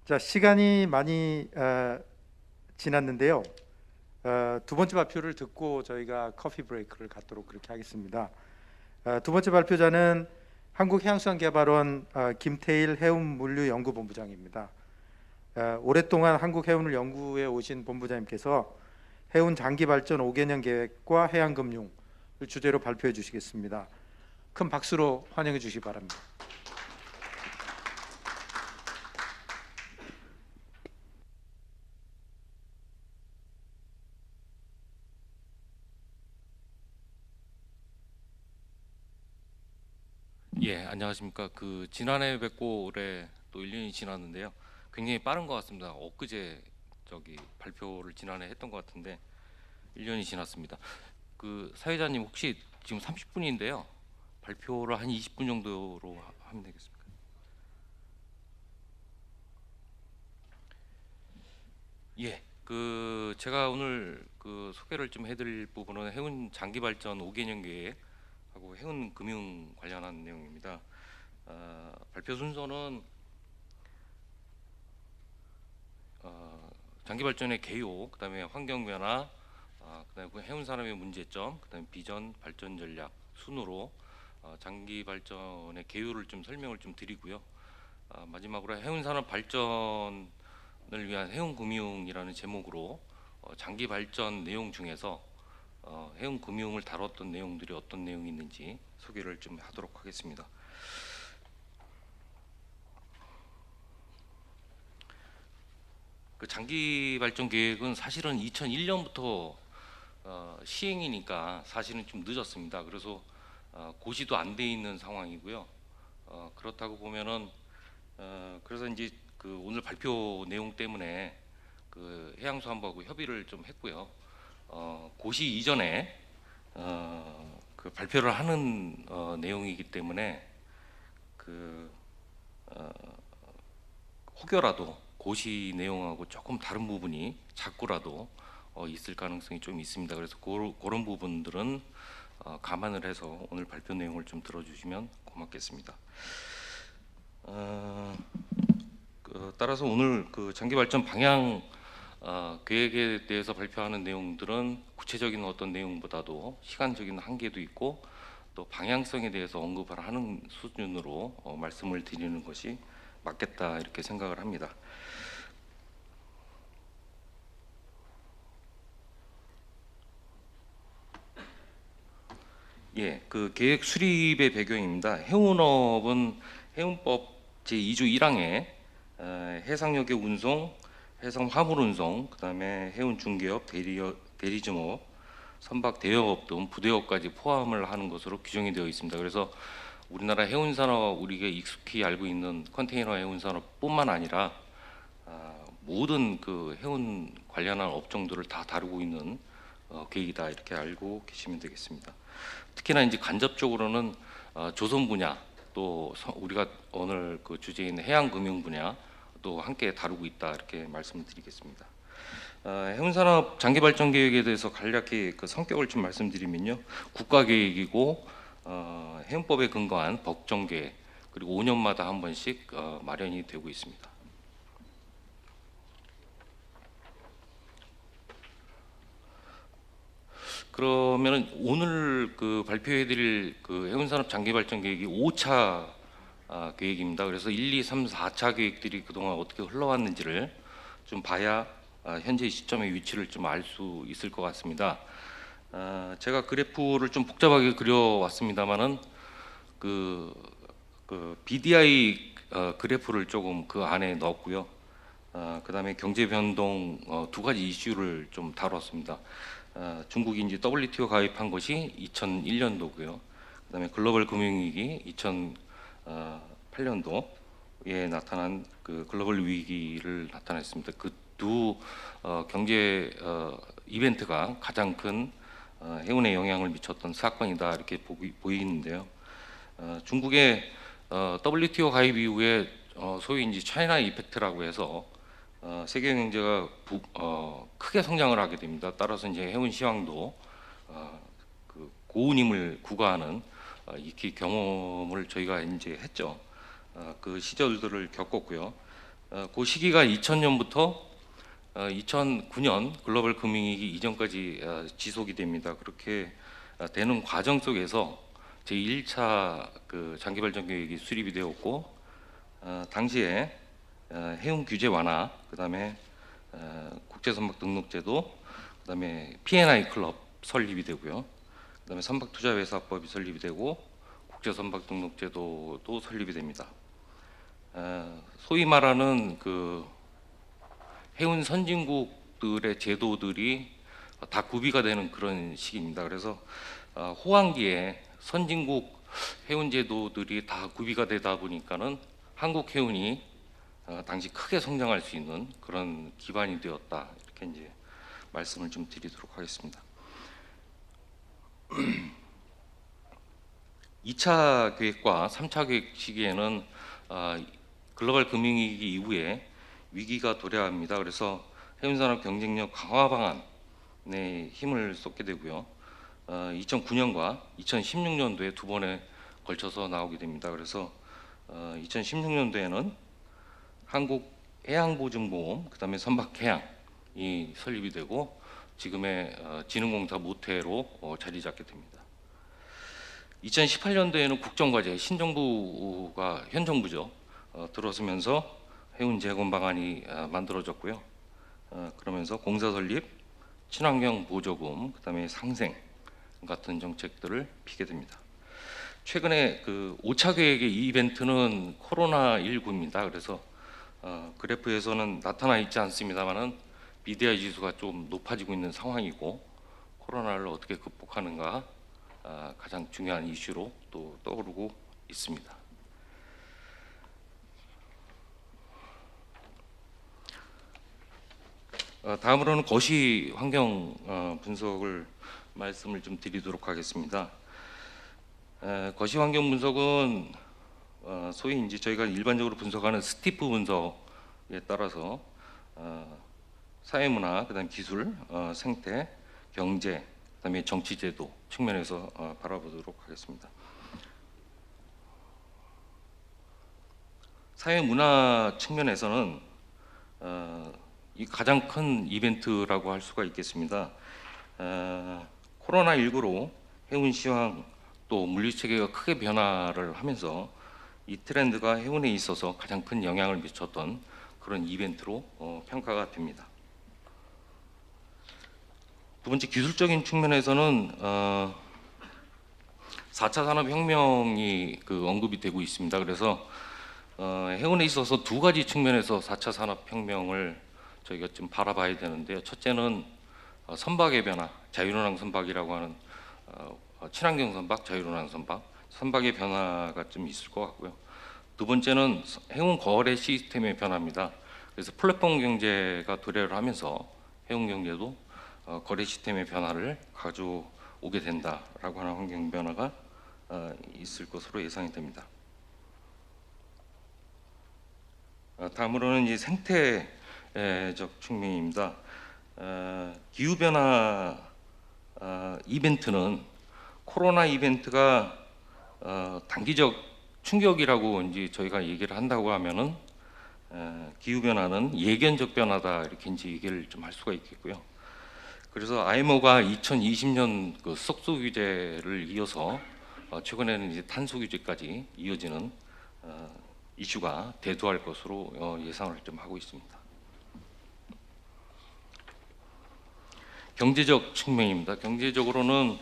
자, 시간이 많이 지났는데요. 두 번째 발표를 듣고 저희가 커피 브레이크를 갖도록 그렇게 하겠습니다. 두 번째 발표자는 한국해양수산개발원 김태일 해운물류연구본부장입니다. 오랫동안 한국 해운을 연구해 오신 본부장님께서 해운 장기발전 5개년 계획과 해양금융을 주제로 발표해 주시겠습니다. 큰 박수로 환영해 주시기 바랍니다. 예, 안녕하십니까. 지난해 뵙고 올해 또 1년이 지났는데요. 굉장히 빠른 것 같습니다. 엊그제 발표를 지난해 했던 것 같은데 1년이 지났습니다. 사회자님 혹시 지금 30분인데요. 발표를 한 20분 정도로 하면 되겠습니까? 예. 제가 오늘 소개를 좀 해드릴 부분은 해운 장기 발전 5개년 계획하고 해운 금융 관련한 내용입니다. 발표 순서는 장기 발전의 개요, 그다음에 환경 변화, 그다음에 해운 산업의 문제점, 그다음에 비전, 발전 전략 순으로 장기 발전의 개요를 좀 설명을 좀 드리고요. 마지막으로 해운 산업 발전을 위한 해운 금융이라는 제목으로 장기 발전 내용 중에서 해운 금융을 다뤘던 내용들이 어떤 내용이 있는지 소개를 좀 하도록 하겠습니다. 장기 발전 계획은 사실은 2001년부터 시행이니까 사실은 좀 늦었습니다. 그래서 고시도 안 돼 있는 상황이고요. 그렇다고 보면은 그래서 이제 오늘 발표 내용 때문에 해양수산부하고 협의를 좀 했고요. 고시 이전에 발표를 하는 내용이기 때문에 혹여라도 고시 내용하고 조금 다른 부분이 자꾸라도 있을 가능성이 좀 있습니다. 그래서 그런 부분들은 감안을 해서 오늘 발표 내용을 좀 들어주시면 고맙겠습니다. 따라서 오늘 장기 발전 방향 계획에 대해서 발표하는 내용들은 구체적인 어떤 내용보다도 시간적인 한계도 있고 또 방향성에 대해서 언급을 하는 수준으로 말씀을 드리는 것이 맞겠다 이렇게 생각을 합니다. 예, 계획 수립의 배경입니다. 해운업은 해운법 제2조 1항에 해상역의 운송, 해상 화물 운송, 그다음에 해운 중개업, 대리점업, 선박 대여업 등 부대업까지 포함을 하는 것으로 규정이 되어 있습니다. 그래서 우리나라 해운 산업, 우리가 익숙히 알고 있는 컨테이너 해운 산업뿐만 아니라 모든 해운 관련한 업종들을 다 다루고 있는 계획이다 이렇게 알고 계시면 되겠습니다. 특히나 이제 간접적으로는 조선 분야 또 우리가 오늘 주제인 해양 금융 분야 또 함께 다루고 있다 이렇게 말씀을 드리겠습니다. 해운산업 장기 발전 계획에 대해서 간략히 성격을 좀 말씀드리면요, 국가 계획이고 해운법에 근거한 법정 계획 그리고 5년마다 한 번씩 마련이 되고 있습니다. 그러면은 오늘 발표해드릴 해운산업 장기발전 계획이 5차 계획입니다. 그래서 1, 2, 3, 4차 계획들이 그동안 어떻게 흘러왔는지를 좀 봐야 현재 시점의 위치를 좀 알 수 있을 것 같습니다. 제가 그래프를 좀 복잡하게 그려왔습니다만은 BDI 그래프를 조금 그 안에 넣었고요. 그다음에 경제 변동 두 가지 이슈를 좀 다뤘습니다. 중국이 이제 WTO 가입한 것이 2001년도고요. 그다음에 글로벌 금융위기 2008년도에 나타난 글로벌 위기를 나타냈습니다. 그 두 경제 이벤트가 가장 큰 해운에 영향을 미쳤던 사건이다 이렇게 보이는데요. 중국의 WTO 가입 이후에 소위 이제 차이나 이펙트라고 해서 세계 경제가 크게 성장을 하게 됩니다. 따라서 이제 해운 시황도 고운임을 구가하는 익히 경험을 저희가 이제 했죠. 그 시절들을 겪었고요. 그 시기가 2000년부터 2009년 글로벌 금융위기 이전까지 지속이 됩니다. 그렇게 되는 과정 속에서 제1차 그 장기발전 계획이 수립이 되었고, 당시에 해운 규제 완화, 그다음에 국제선박 등록제도, 그다음에 P&I 클럽 설립이 되고요. 그다음에 선박투자회사법이 설립이 되고 국제선박 등록제도도 설립이 됩니다. 소위 말하는 그 해운 선진국들의 제도들이 다 구비가 되는 그런 시기입니다. 그래서 호황기에 선진국 해운 제도들이 다 구비가 되다 보니까는 한국 해운이 당시 크게 성장할 수 있는 그런 기반이 되었다, 이렇게 이제 말씀을 좀 드리도록 하겠습니다. 2차 계획과 3차 계획 시기에는 글로벌 금융위기 이후에 위기가 도래합니다. 그래서 해운산업 경쟁력 강화 방안에 힘을 쏟게 되고요. 2009년과 2016년도에 두 번에 걸쳐서 나오게 됩니다. 그래서 2016년도에는 한국해양보증보험, 그다음에 선박해양이 설립이 되고 지금의 진흥공사 모태로 자리 잡게 됩니다. 2018년도에는 국정과제 신정부가 현 정부죠 들어서면서 해운 재건 방안이 만들어졌고요. 그러면서 공사 설립, 친환경 보조금, 그다음에 상생 같은 정책들을 피게 됩니다. 최근에 그 5차 계획의 이 이벤트는 코로나 19입니다. 그래서 그래프에서는 나타나 있지 않습니다만은 BDI 지수가 좀 높아지고 있는 상황이고, 코로나를 어떻게 극복하는가 가장 중요한 이슈로 또 떠오르고 있습니다. 다음으로는 거시 환경 분석을 말씀을 좀 드리도록 하겠습니다. 거시 환경 분석은 소위 이제 저희가 일반적으로 분석하는 스티프 분석에 따라서 사회문화, 그다음 기술, 생태, 경제, 그다음에 정치제도 측면에서 바라보도록 하겠습니다. 사회문화 측면에서는 이 가장 큰 이벤트라고 할 수가 있겠습니다. 코로나19로 해운 시황 또 물리체계가 크게 변화를 하면서 이 트렌드가 해운에 있어서 가장 큰 영향을 미쳤던 그런 이벤트로 평가가 됩니다. 두 번째, 기술적인 측면에서는 4차 산업혁명이 그 언급이 되고 있습니다. 그래서 해운에 있어서 두 가지 측면에서 4차 산업혁명을 저희가 좀 바라봐야 되는데요. 첫째는 선박의 변화, 자율운항 선박이라고 하는 친환경 선박, 자율운항 선박, 선박의 변화가 좀 있을 것 같고요. 두 번째는 해운 거래 시스템의 변화입니다. 그래서 플랫폼 경제가 도래를 하면서 해운 경제도 거래 시스템의 변화를 가져오게 된다라고 하는 환경 변화가 있을 것으로 예상이 됩니다. 다음으로는 이 생태적 측면입니다. 기후 변화 이벤트는 코로나 이벤트가 단기적 충격이라고 이제 저희가 얘기를 한다고 하면은 기후 변화는 예견적 변화다, 이렇게 이제 얘기를 좀 할 수가 있겠고요. 그래서 IMO가 2020년 그 석수 규제를 이어서 최근에는 이제 탄소 규제까지 이어지는 이슈가 대두할 것으로 예상을 좀 하고 있습니다. 경제적 측면입니다. 경제적으로는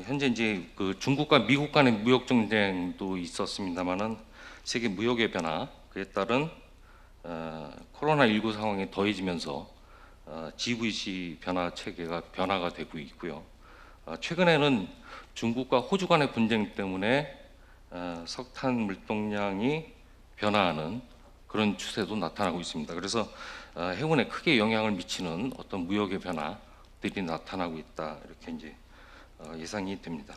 현재 이제 그 중국과 미국 간의 무역 전쟁도 있었습니다만은 세계 무역의 변화, 그에 따른 코로나19 상황이 더해지면서 GVC 변화 체계가 변화가 되고 있고요. 최근에는 중국과 호주 간의 분쟁 때문에 석탄 물동량이 변화하는 그런 추세도 나타나고 있습니다. 그래서 해운에 크게 영향을 미치는 어떤 무역의 변화들이 나타나고 있다, 이렇게 이제 예상이 됩니다.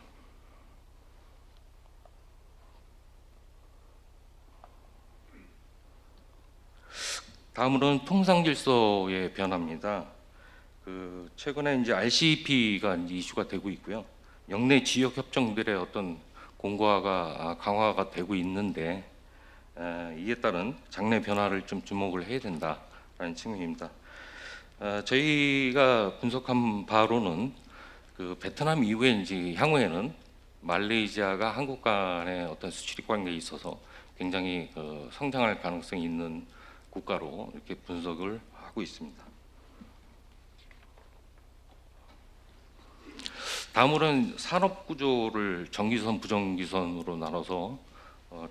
다음으로는 통상 질서의 변화입니다. 그 최근에 이제 RCEP가 이제 이슈가 되고 있고요. 영내 지역 협정들의 어떤 공고화가 강화가 되고 있는데 이에 따른 장래 변화를 좀 주목을 해야 된다라는 측면입니다. 저희가 분석한 바로는 그 베트남 이후에 이제 향후에는 말레이시아가 한국 간의 어떤 수출입 관계에 있어서 굉장히 성장할 가능성이 있는 국가로 이렇게 분석을 하고 있습니다. 다음으로는 산업 구조를 정기선, 부정기선으로 나눠서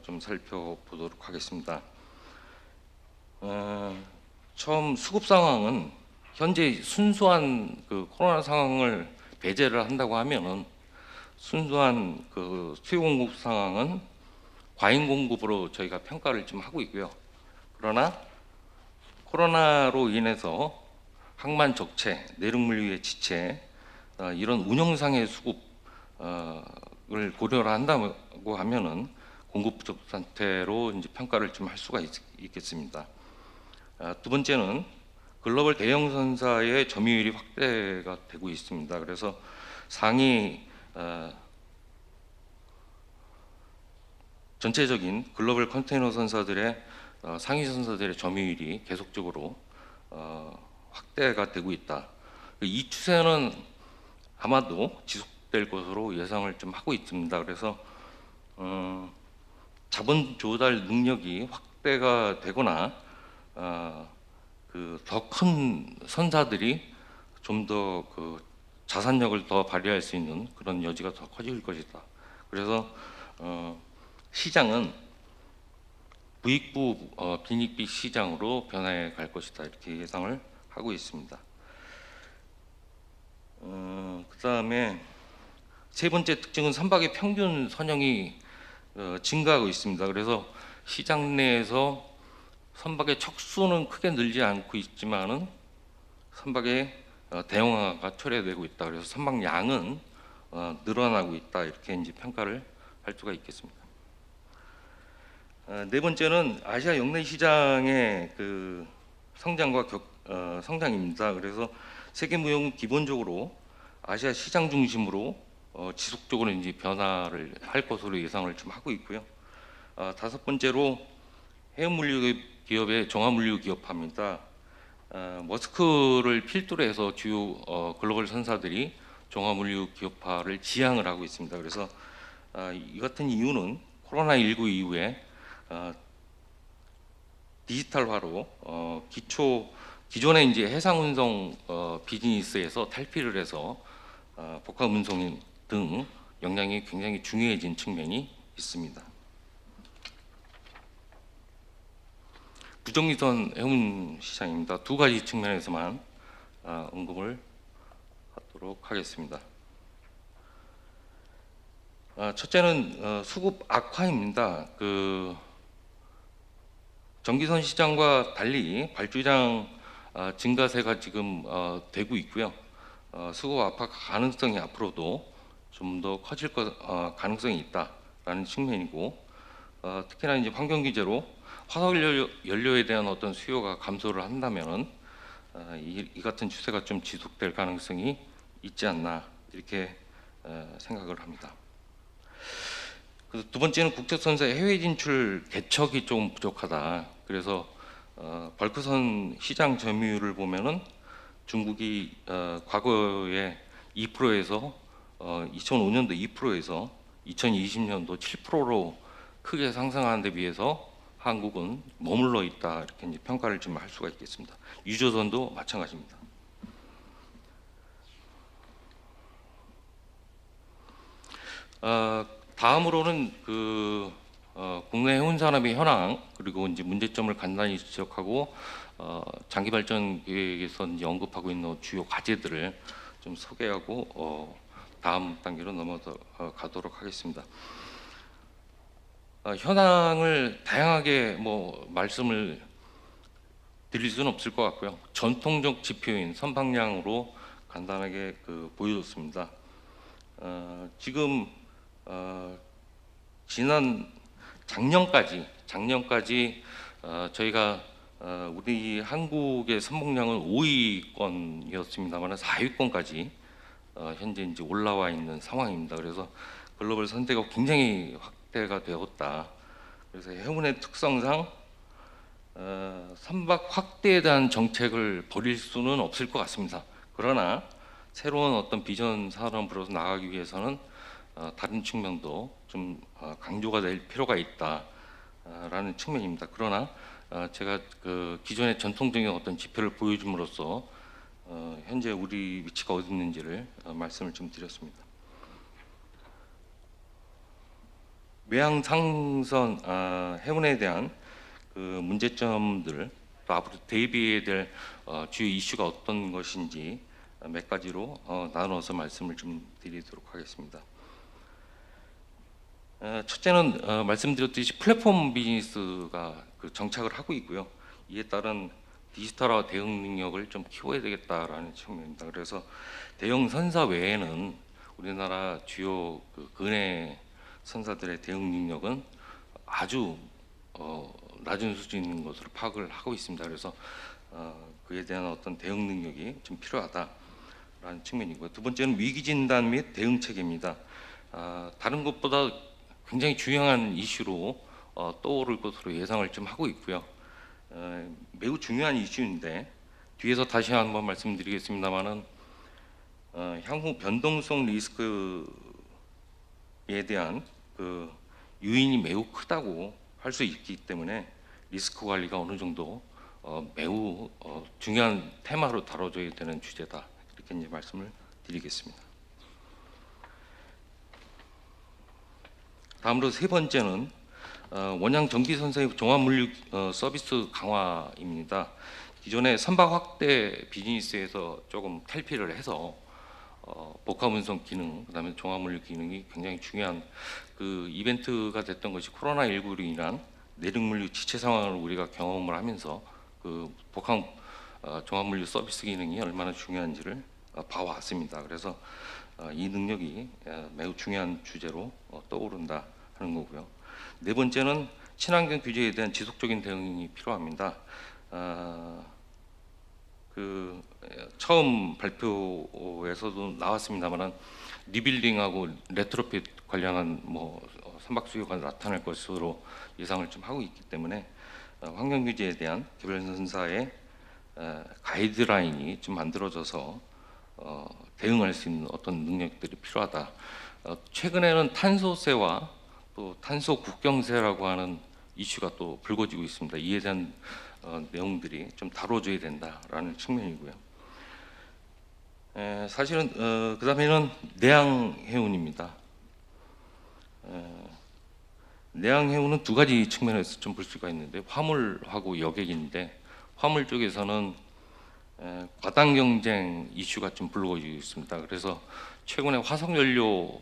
좀 살펴보도록 하겠습니다. 처음 수급 상황은 현재 순수한 그 코로나 상황을 배제를 한다고 하면은 순수한 그 수요 공급 상황은 과잉 공급으로 저희가 평가를 좀 하고 있고요. 그러나 코로나로 인해서 항만 적체, 내륙물류의 지체, 이런 운영상의 수급을 고려를 한다고 하면은 공급 부족 상태로 이제 평가를 좀 할 수가 있겠습니다. 두 번째는 글로벌 대형 선사의 점유율이 확대가 되고 있습니다. 그래서 상위 전체적인 글로벌 컨테이너 선사들의 상위 선사들의 점유율이 계속적으로 확대가 되고 있다. 이 추세는 아마도 지속될 것으로 예상을 좀 하고 있습니다. 그래서 자본 조달 능력이 확대가 되거나 그 더 큰 선사들이 좀 더 그 자산력을 더 발휘할 수 있는 그런 여지가 더 커질 것이다. 그래서 시장은 부익부 빈익비 시장으로 변화해 갈 것이다. 이렇게 예상을 하고 있습니다. 그다음에 세 번째 특징은 선박의 평균 선형이 증가하고 있습니다. 그래서 시장 내에서 선박의 척수는 크게 늘지 않고 있지만은 선박의 대형화가 초래되고 있다. 그래서 선박 양은 늘어나고 있다. 이렇게 이제 평가를 할 수가 있겠습니다. 네 번째는 아시아 역내 시장의 그 성장과 성장입니다. 그래서 세계 무역은 기본적으로 아시아 시장 중심으로 지속적으로 이제 변화를 할 것으로 예상을 좀 하고 있고요. 다섯 번째로 해운 물류 기업의 종합 물류 기업화입니다. 머스크를 필두로 해서 주요 글로벌 선사들이 종합 물류 기업화를 지향을 하고 있습니다. 그래서 이 같은 이유는 코로나19 이후에 디지털화로 기존의 이제 해상 운송 비즈니스에서 탈피를 해서 복합 운송 등 역량이 굉장히 중요해진 측면이 있습니다. 부정기선 해운 시장입니다. 두 가지 측면에서만 언급을 하도록 하겠습니다. 첫째는 수급 악화입니다. 그 전기선 시장과 달리 발주량 증가세가 지금 되고 있고요. 수급 압박 가능성이 앞으로도 좀 더 커질 가능성이 있다라는 측면이고, 특히나 이제 환경 규제로 화석 연료에 대한 어떤 수요가 감소를 한다면은 이 같은 추세가 좀 지속될 가능성이 있지 않나 이렇게 생각을 합니다. 그래서 두 번째는 국제선사의 해외 진출 개척이 좀 부족하다. 그래서 벌크선 시장 점유율을 보면은 중국이 과거에 2%에서 2005년도 2%에서 2020년도 7%로 크게 상승하는 데 비해서 한국은 머물러 있다. 이렇게 이제 평가를 좀 할 수가 있겠습니다. 유조선도 마찬가지입니다. 다음으로는 그 국내 해운 산업의 현황 그리고 이제 문제점을 간단히 지적하고 장기 발전 계획에서 이제 언급하고 있는 주요 과제들을 좀 소개하고 다음 단계로 넘어가도록 하겠습니다. 현황을 다양하게 뭐 말씀을 드릴 수는 없을 것 같고요. 전통적 지표인 선박량으로 간단하게 보여줬습니다. 지금 지난 작년까지 저희가 우리 한국의 선박량은 5위권이었습니다만 4위권까지 현재 이제 올라와 있는 상황입니다. 그래서 글로벌 선대가 굉장히 확대가 되었다. 그래서 해운의 특성상 선박 확대에 대한 정책을 버릴 수는 없을 것 같습니다. 그러나 새로운 어떤 비전 산업으로 나가기 위해서는 다른 측면도 좀 강조가 될 필요가 있다라는 측면입니다. 그러나 제가 그 기존의 전통적인 어떤 지표를 보여줌으로써 현재 우리 위치가 어디 있는지를 말씀을 좀 드렸습니다. 외항 상선 해운에 대한 그 문제점들, 또 앞으로 대비해야 될 주요 이슈가 어떤 것인지 몇 가지로 나눠서 말씀을 좀 드리도록 하겠습니다. 첫째는 말씀드렸듯이 플랫폼 비즈니스가 그 정착을 하고 있고요. 이에 따른 디지털화 대응 능력을 좀 키워야 되겠다라는 측면입니다. 그래서 대형 선사 외에는 우리나라 주요 그 근해 선사들의 대응 능력은 아주 낮은 수준인 것으로 파악을 하고 있습니다. 그래서 그에 대한 어떤 대응 능력이 좀 필요하다라는 측면이고요. 두 번째는 위기 진단 및 대응 체계입니다. 다른 것보다 굉장히 중요한 이슈로 떠오를 것으로 예상을 좀 하고 있고요. 매우 중요한 이슈인데 뒤에서 다시 한번 말씀드리겠습니다만은 향후 변동성 리스크에 대한 그 요인이 매우 크다고 할 수 있기 때문에 리스크 관리가 어느 정도 매우 중요한 테마로 다뤄져야 되는 주제다, 이렇게 이제 말씀을 드리겠습니다. 다음으로 세 번째는 원양 전기 선사의 종합 물류 서비스 강화입니다. 기존의 선박 확대 비즈니스에서 조금 탈피를 해서 복합 운송 기능, 그다음에 종합 물류 기능이 굉장히 중요한 그 이벤트가 됐던 것이 코로나19로 인한 내륙 물류 지체 상황을 우리가 경험을 하면서 그 복합 종합 물류 서비스 기능이 얼마나 중요한지를 봐왔습니다. 그래서 이 능력이 매우 중요한 주제로 떠오른다 하는 거고요. 네 번째는 친환경 규제에 대한 지속적인 대응이 필요합니다. 그 처음 발표에서도 나왔습니다만 리빌딩하고 레트로핏 관련한 뭐 선박 수요가 나타날 것으로 예상을 좀 하고 있기 때문에 환경 규제에 대한 개별 선사의 가이드라인이 좀 만들어져서 대응할 수 있는 어떤 능력들이 필요하다. 최근에는 탄소세와 또 탄소 국경세라고 하는 이슈가 또 불거지고 있습니다. 이에 대한 내용들이 좀 다뤄져야 된다라는 측면이고요. 사실은 그다음에는 내양 해운입니다. 내양 해운은 두 가지 측면에서 좀 볼 수가 있는데 화물하고 여객인데 화물 쪽에서는 과당 경쟁 이슈가 좀 불거지고 있습니다. 그래서 최근에 화석 연료에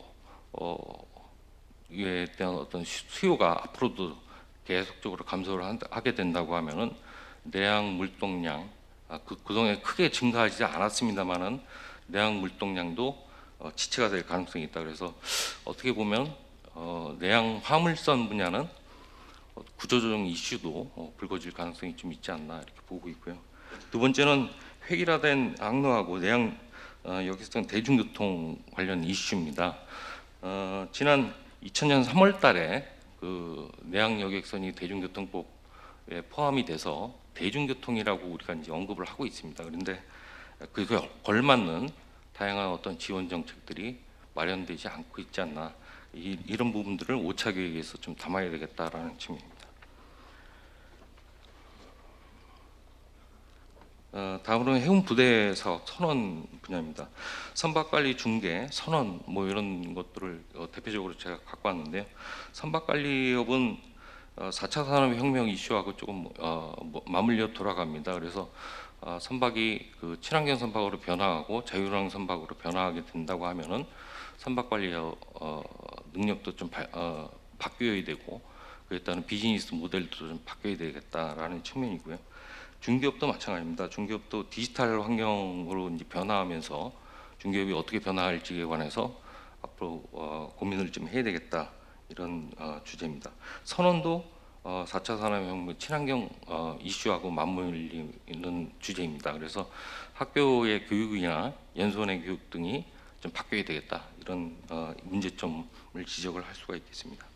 대한 어떤 수요가 앞으로도 계속적으로 감소를 하게 된다고 하면은 내양 물동량 그동안 크게 증가하지 않았습니다만은 내양 물동량도 지체가 될 가능성이 있다. 그래서 어떻게 보면 내양 화물선 분야는 구조조정 이슈도 불거질 가능성이 좀 있지 않나 이렇게 보고 있고요. 두 번째는 획일화된 항로하고 내양 여객선 대중교통 관련 이슈입니다. 지난 2000년 3월달에 그 내양 여객선이 대중교통법에 포함이 돼서 대중교통이라고 우리가 이제 언급을 하고 있습니다. 그런데 그에 걸맞는 다양한 어떤 지원 정책들이 마련되지 않고 있지 않나, 이런 부분들을 5차 계획에서 좀 담아야 되겠다라는 측면입니다. 다음으로는 해운 부대 사업 선원 분야입니다. 선박관리 중개 선원 뭐 이런 것들을 대표적으로 제가 갖고 왔는데요. 선박관리업은 4차 산업혁명 이슈하고 조금 맞물려 돌아갑니다. 그래서 선박이 그 친환경 선박으로 변화하고 자율항 선박으로 변화하게 된다고 하면은 선박관리 능력도 좀 바뀌어야 되고, 그에 따른 비즈니스 모델도 좀 바뀌어야 되겠다라는 측면이고요. 중개업도 마찬가지입니다. 중개업도 디지털 환경으로 이제 변화하면서 중개업이 어떻게 변화할지에 관해서 앞으로 고민을 좀 해야 되겠다, 이런 주제입니다. 선원도 4차 산업혁명 친환경 이슈하고 맞물리는 주제입니다. 그래서 학교의 교육이나 연수원의 교육 등이 좀 바뀌어야 되겠다, 이런 문제점을 지적을 할 수가 있겠습니다.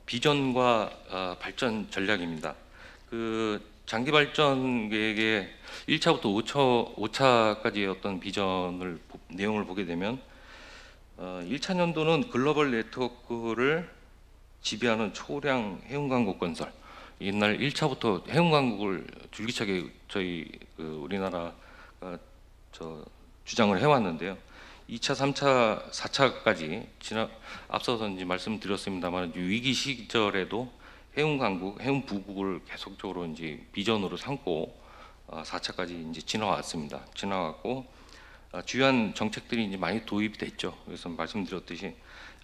비전과 발전 전략입니다. 그 장기 발전 계획의 1차부터 5차까지의 어떤 비전을 내용을 보게 되면 1차 년도는 글로벌 네트워크를 지배하는 초량 해운 강국 건설. 옛날 1차부터 해운 강국을 줄기차게 저희 우리나라가 주장을 해왔는데요. 2차, 3차, 4차까지 앞서서 이제 말씀드렸습니다만 위기 시절에도 해운 강국, 해운 부국을 계속적으로 이제 비전으로 삼고 4차까지 이제 지나왔습니다. 지나왔고 주요한 정책들이 이제 많이 도입이 됐죠. 그래서 말씀드렸듯이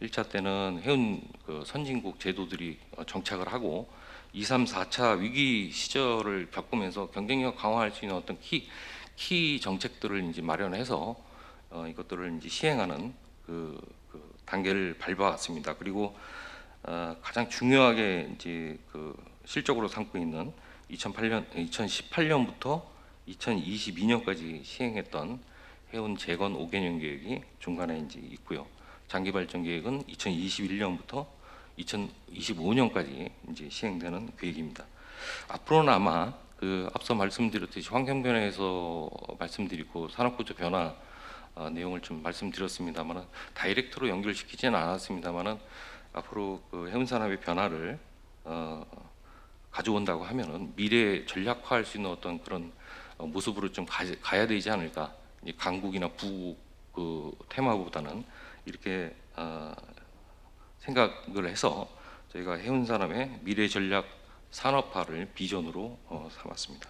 1차 때는 해운 선진국 제도들이 정착을 하고 2, 3, 4차 위기 시절을 겪으면서 경쟁력 강화할 수 있는 어떤 키 정책들을 이제 마련해서 이것들을 이제 시행하는 그 단계를 밟아왔습니다. 그리고 가장 중요하게 이제 실적으로 삼고 있는 2018년부터 2022년까지 시행했던 해운 재건 5개년 계획이 중간에 이제 있고요. 장기 발전 계획은 2021년부터 2025년까지 이제 시행되는 계획입니다. 앞으로는 아마 앞서 말씀드렸듯이 환경 변화에서 말씀드리고 산업구조 변화 내용을 좀 말씀드렸습니다만은 다이렉트로 연결시키지는 않았습니다만은 앞으로 해운 산업의 변화를 가져온다고 하면은 미래 전략화할 수 있는 어떤 그런 모습으로 좀 가야 되지 않을까. 강국이나 부국 테마보다는 이렇게 생각을 해서 저희가 해운 산업의 미래 전략 산업화를 비전으로 삼았습니다.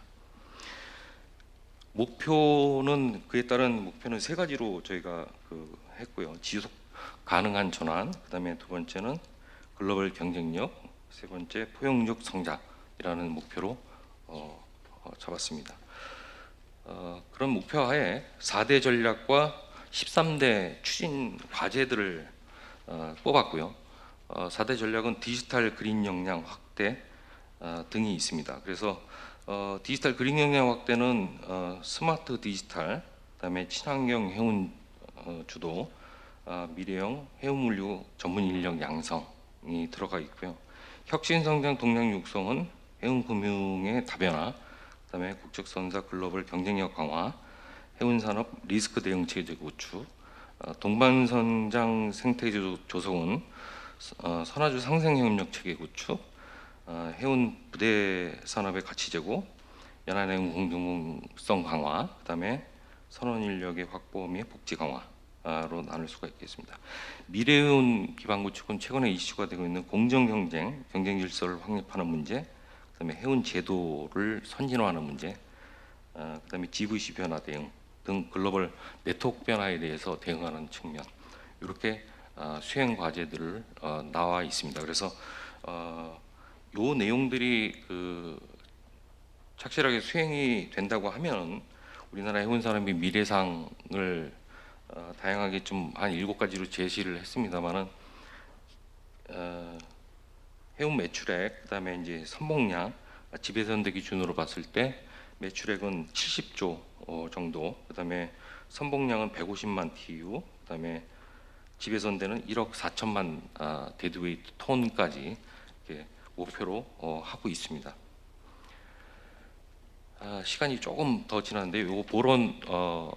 목표는 그에 따른 목표는 세 가지로 저희가 했고요. 지속 가능한 전환, 그다음에 두 번째는 글로벌 경쟁력, 세 번째 포용력 성장이라는 목표로 잡았습니다. 그런 목표하에 4대 전략과 13대 추진 과제들을 뽑았고요. 4대 전략은 디지털 그린 역량 확대 등이 있습니다. 그래서 디지털 그린 역량 확대는 스마트 디지털, 그다음에 친환경 해운 주도, 미래형 해운물류 전문 인력 양성이 들어가 있고요. 혁신 성장 동력 육성은 해운 금융의 다변화, 그다음에 국적 선사 글로벌 경쟁력 강화, 해운 산업 리스크 대응 체제 구축, 동반 성장 생태 조성은 선화주 상생 협력 체계 구축, 해운 부대 산업의 가치 제고, 연안 해운 공동성 강화, 그다음에 선원 인력의 확보 및 복지 강화로 나눌 수가 있겠습니다. 미래해운 기반 구축은 최근에 이슈가 되고 있는 공정 경쟁, 경쟁 질서를 확립하는 문제, 그다음에 해운 제도를 선진화하는 문제, 그다음에 GVC 변화 대응 등 글로벌 네트워크 변화에 대해서 대응하는 측면, 이렇게 수행 과제들을 나와 있습니다. 그래서 요 내용들이 착실하게 수행이 된다고 하면 우리나라 해운 산업의 미래상을 다양하게 좀 한 7가지로 제시를 했습니다만은 해운 매출액, 그다음에 이제 선봉량, 지배선대 기준으로 봤을 때 매출액은 70조 정도, 그다음에 선봉량은 150만 TU, 그다음에 지배선대는 1억 4천만 데드웨이트 톤까지 이렇게 목표로 하고 있습니다. 시간이 조금 더 지났는데 요 보론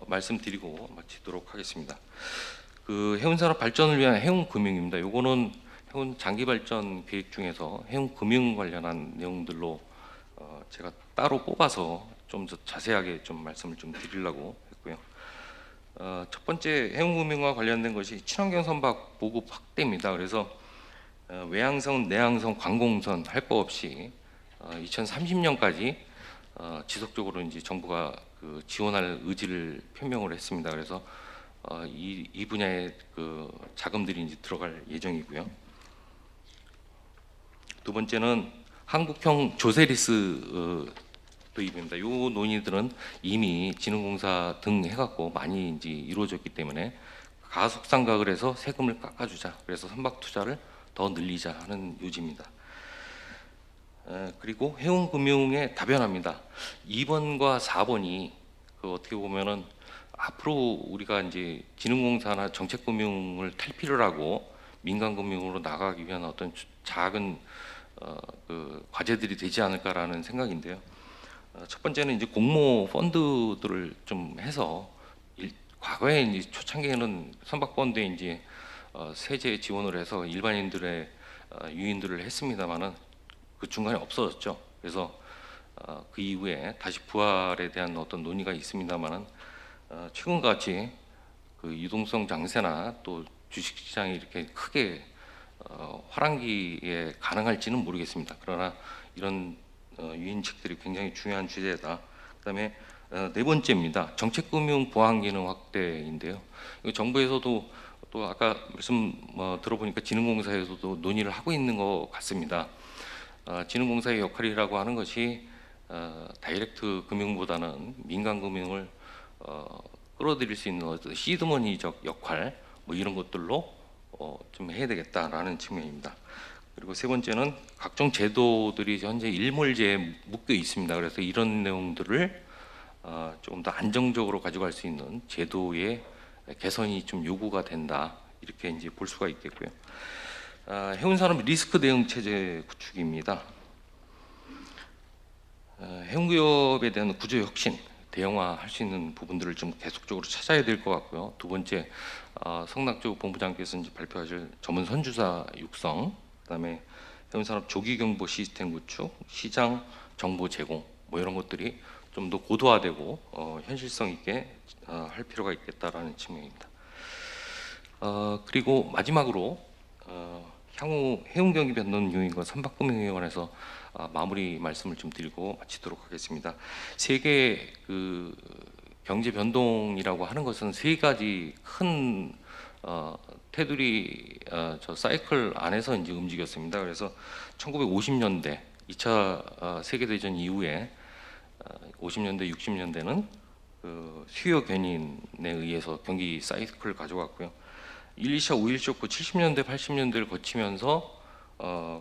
말씀드리고 마치도록 하겠습니다. 해운산업 발전을 위한 해운금융입니다. 요거는 해운 장기 발전 계획 중에서 해운금융 관련한 내용들로 제가 따로 뽑아서 좀 더 자세하게 좀 말씀을 좀 드리려고 했고요. 첫 번째 해운금융과 관련된 것이 친환경 선박 보급 확대입니다. 그래서 외항선, 내항선, 관공선 할 거 없이 2030년까지 지속적으로 이제 정부가 지원할 의지를 표명을 했습니다. 그래서 이 분야에 자금들이 이제 들어갈 예정이고요. 두 번째는 한국형 조세리스 도입입니다. 요 논의들은 이미 진흥공사 등 해갖고 많이 이제 이루어졌기 때문에 가속상각을 해서 세금을 깎아주자. 그래서 선박 투자를 더 늘리자 하는 요지입니다. 그리고 해운금융의 다변화입니다. 2번과 4번이 어떻게 보면은 앞으로 우리가 이제 진흥공사나 정책금융을 탈피를 하고 민간금융으로 나가기 위한 어떤 작은 그 과제들이 되지 않을까라는 생각인데요. 첫 번째는 이제 공모 펀드들을 좀 해서 과거에 이제 초창기에는 선박펀드에 이제 세제 지원을 해서 일반인들의 유인들을 했습니다만은 그 중간에 없어졌죠. 그래서 그 이후에 다시 부활에 대한 어떤 논의가 있습니다만은 최근과 같이 그 유동성 장세나 또 주식시장이 이렇게 크게 화랑기에 가능할지는 모르겠습니다. 그러나 이런 유인책들이 굉장히 중요한 주제다. 그다음에 네 번째입니다. 정책금융 보안 기능 확대인데요. 이거 정부에서도 또 아까 말씀 들어보니까 진흥공사에서도 논의를 하고 있는 것 같습니다. 진흥공사의 역할이라고 하는 것이 다이렉트 금융보다는 민간 금융을 끌어들일 수 있는 어떤 시드머니적 역할 뭐 이런 것들로 좀 해야 되겠다라는 측면입니다. 그리고 세 번째는 각종 제도들이 현재 일몰제에 묶여 있습니다. 그래서 이런 내용들을 조금 더 안정적으로 가져갈 수 있는 제도의 개선이 좀 요구가 된다 이렇게 이제 볼 수가 있겠고요. 해운산업 리스크 대응 체제 구축입니다. 해운기업에 대한 구조 혁신, 대형화할 수 있는 부분들을 좀 계속적으로 찾아야 될 것 같고요. 두 번째, 성낙조 본부장께서 이제 발표하실 전문 선주사 육성, 그다음에 해운산업 조기 경보 시스템 구축, 시장 정보 제공, 뭐 이런 것들이 좀 더 고도화되고 현실성 있게 할 필요가 있겠다라는 측면입니다. 그리고 마지막으로 향후 해운 경기 변동 요인과 선박금융에 관해서 마무리 말씀을 좀 드리고 마치도록 하겠습니다. 세계 그 경제 변동이라고 하는 것은 세 가지 큰 테두리 저 사이클 안에서 이제 움직였습니다. 그래서 1950년대 2차 세계 대전 이후에 50년대 60년대는 그 수요 견인에 의해서 경기 사이클을 가져갔고요. 1, 2차 오일 쇼크 70년대 80년대를 거치면서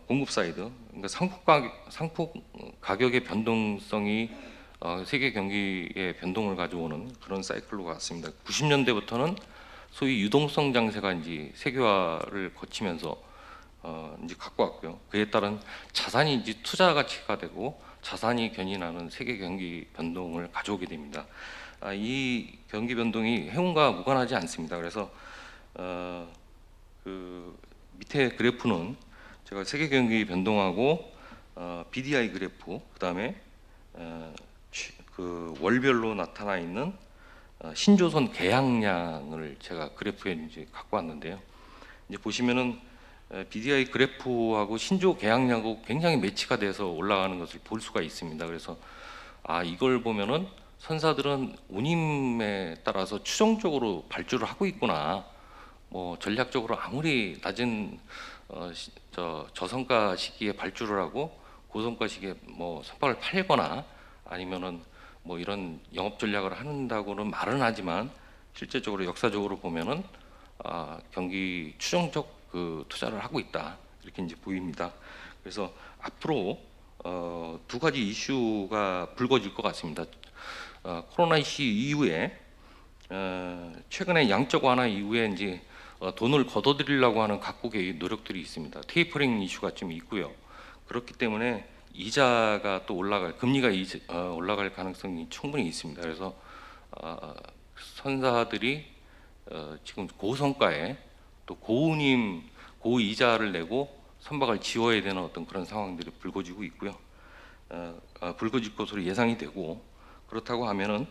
공급 사이드, 그러니까 상품 가격의 변동성이 세계 경기의 변동을 가져오는 그런 사이클로 갔습니다. 90년대부터는 소위 유동성 장세가 이제 세계화를 거치면서 이제 갖고 왔고요. 그에 따른 자산이 이제 투자 가치가 되고 자산이 견인하는 세계 경기 변동을 가져오게 됩니다. 이 경기 변동이 해운과 무관하지 않습니다. 그래서 그 밑에 그래프는 제가 세계 경기 변동하고 BDI 그래프, 그다음에 그 월별로 나타나 있는 신조선 계약량을 제가 그래프에 이제 갖고 왔는데요. 이제 보시면은 BDI 그래프하고 신조 계약량하고 굉장히 매치가 돼서 올라가는 것을 볼 수가 있습니다. 그래서 이걸 보면은 선사들은 운임에 따라서 추정적으로 발주를 하고 있구나. 뭐 전략적으로 아무리 낮은 저성가 시기에 발주를 하고 고성가 시기에 뭐 선박을 팔거나 아니면은 뭐 이런 영업 전략을 한다고는 말은 하지만 실제적으로 역사적으로 보면은 경기 추정적 그 투자를 하고 있다 이렇게 이제 보입니다. 그래서 앞으로 두 가지 이슈가 불거질 것 같습니다. 코로나 이슈 이후에 최근에 양적 완화 이후에 이제 돈을 걷어들이려고 하는 각국의 노력들이 있습니다. 테이퍼링 이슈가 좀 있고요. 그렇기 때문에 이자가 또 금리가 올라갈 가능성이 충분히 있습니다. 그래서 선사들이 지금 고성가에 또 고운임, 고이자를 내고 선박을 지워야 되는 어떤 그런 상황들이 불거지고 있고요. 불거질 것으로 예상이 되고 그렇다고 하면은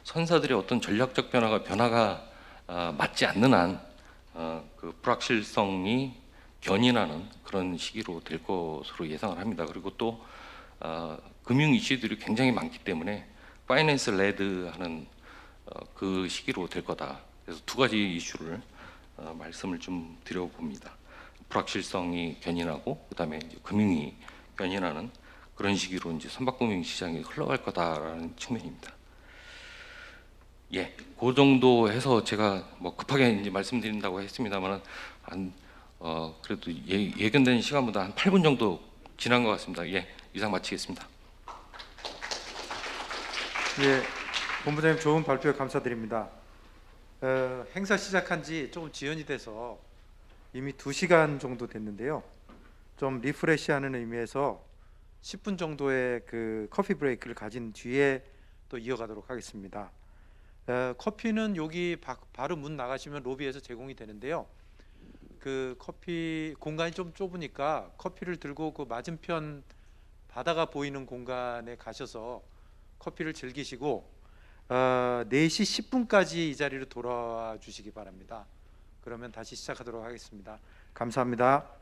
선사들의 어떤 전략적 변화가 맞지 않는 한 그 불확실성이 견인하는 그런 시기로 될 것으로 예상을 합니다. 그리고 또 금융 이슈들이 굉장히 많기 때문에 파이낸스 레드하는 그 시기로 될 거다. 그래서 두 가지 이슈를 말씀을 좀 드려봅니다. 불확실성이 견인하고 그다음에 이제 금융이 견인하는 그런 시기로 이제 선박금융 시장이 흘러갈 거다라는 측면입니다. 예, 그 정도 해서 제가 뭐 급하게 이제 말씀드린다고 했습니다만은 그래도 예견된 시간보다 한 8분 정도 지난 것 같습니다. 예, 이상 마치겠습니다. 예, 본부장님 좋은 발표 감사드립니다. 행사 시작한 지 조금 지연이 돼서 이미 2시간 정도 됐는데요. 좀 리프레시하는 의미에서 10분 정도의 그 커피 브레이크를 가진 뒤에 또 이어가도록 하겠습니다. 커피는 여기 바로 문 나가시면 로비에서 제공이 되는데요. 그 커피 공간이 좀 좁으니까 커피를 들고 그 맞은편 바다가 보이는 공간에 가셔서 커피를 즐기시고 4시 10분까지 이 자리로 돌아와 주시기 바랍니다. 그러면 다시 시작하도록 하겠습니다. 감사합니다.